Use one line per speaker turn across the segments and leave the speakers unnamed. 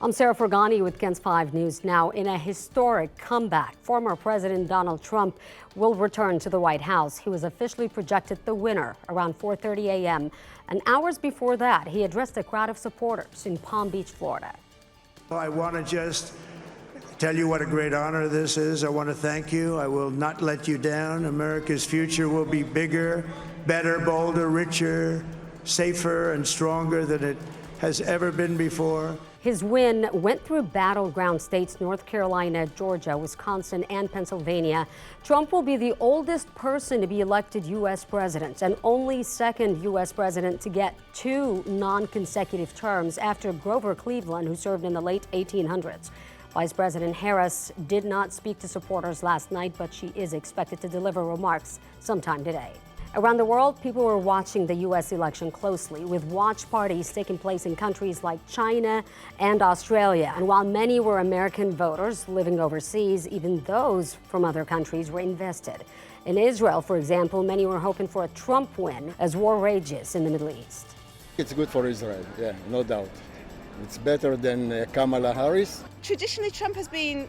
I'm Sarah Fergani with KENS 5 News Now. In a historic comeback, former President Donald Trump will return to the White House. He was officially projected the winner around 4:30 a.m. And hours before that, he addressed a crowd of supporters in Palm Beach, Florida.
I want to just tell you what a great honor this is. I want to thank you. I will not let you down. America's future will be bigger, better, bolder, richer, safer, and stronger than it has ever been before.
His win went through battleground states North Carolina, Georgia, Wisconsin, and Pennsylvania. Trump will be the oldest person to be elected U.S. president and only second U.S. president to get two non-consecutive terms after Grover Cleveland, who served in the late 1800s. Vice President Harris did not speak to supporters last night, but she is expected to deliver remarks sometime today. Around the world, people were watching the U.S. election closely, with watch parties taking place in countries like China and Australia. And while many were American voters living overseas, even those from other countries were invested. In Israel, for example, many were hoping for a Trump win as war rages in the Middle East.
It's good for Israel, yeah, no doubt. It's better than Kamala Harris.
Traditionally, Trump has been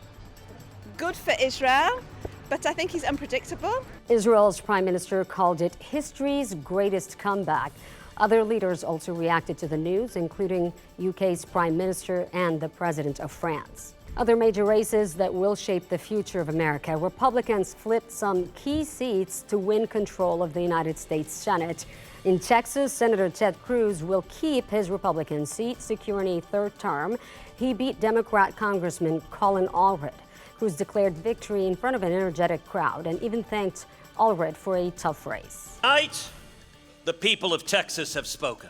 good for Israel, but I think he's unpredictable.
Israel's prime minister called it history's greatest comeback. Other leaders also reacted to the news, including UK's prime minister and the president of France. Other major races that will shape the future of America. Republicans flipped some key seats to win control of the United States Senate. In Texas, Senator Ted Cruz will keep his Republican seat, securing a third term. He beat Democrat Congressman Colin Allred, who's declared victory in front of an energetic crowd, and even thanked Allred for a tough race.
Tonight, the people of Texas have spoken.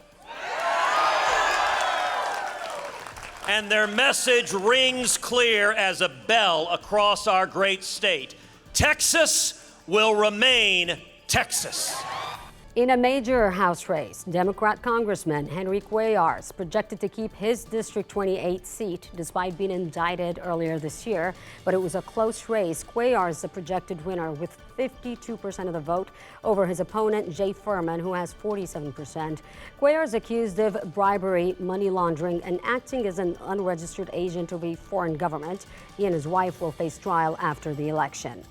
And their message rings clear as a bell across our great state. Texas will remain Texas.
In a major House race, Democrat Congressman Henry Cuellar projected to keep his District 28 seat despite being indicted earlier this year. But it was a close race. Cuellar is the projected winner with 52% of the vote over his opponent, Jay Furman, who has 47%. Cuellar is accused of bribery, money laundering, and acting as an unregistered agent of a foreign government. He and his wife will face trial after the election.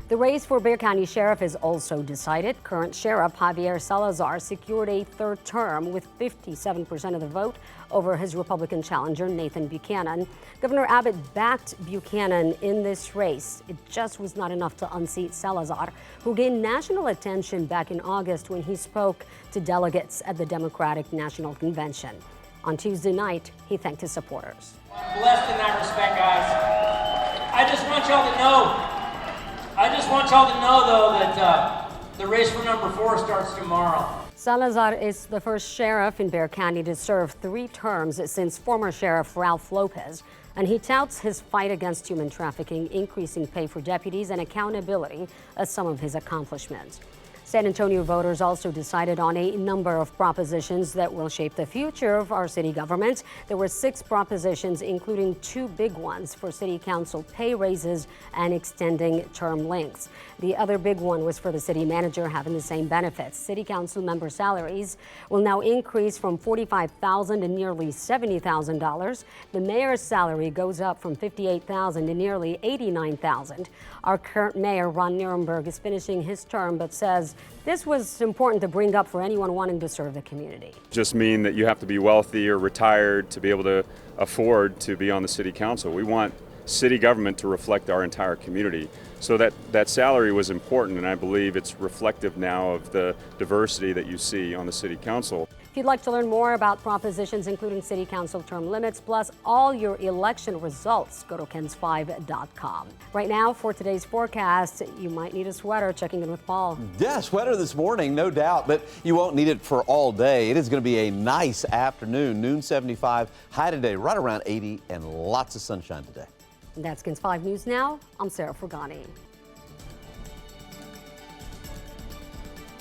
The race for Bexar County Sheriff is also decided. Current Sheriff Javier Salazar secured a third term with 57% of the vote over his Republican challenger, Nathan Buchanan. Governor Abbott backed Buchanan in this race. It just was not enough to unseat Salazar, who gained national attention back in August when he spoke to delegates at the Democratic National Convention. On Tuesday night, he thanked his supporters.
I'm blessed in that respect, guys. I just want y'all to know, though, that the race for number 4 starts tomorrow.
Salazar is the first sheriff in Bexar County to serve 3 terms since former Sheriff Ralph Lopez, and he touts his fight against human trafficking, increasing pay for deputies, and accountability as some of his accomplishments. San Antonio voters also decided on a number of propositions that will shape the future of our city government. There were 6 propositions, including 2 big ones for city council pay raises and extending term lengths. The other big one was for the city manager having the same benefits. City council member salaries will now increase from $45,000 to nearly $70,000. The mayor's salary goes up from $58,000 to nearly $89,000. Our current mayor, Ron Nirenberg, is finishing his term, but says this was important to bring up for anyone wanting to serve the community.
Just mean that you have to be wealthy or retired to be able to afford to be on the city council. We want city government to reflect our entire community. So that salary was important, and I believe it's reflective now of the diversity that you see on the city council.
If you'd like to learn more about propositions, including city council term limits, plus all your election results, go to KENS5.com. Right now, for today's forecast, you might need a sweater. Checking in with Paul.
Yeah, sweater this morning, no doubt, but you won't need it for all day. It is going to be a nice afternoon, noon 75, high today, right around 80, and lots of sunshine today.
That's KENS 5 News Now. I'm Sarah Fergani.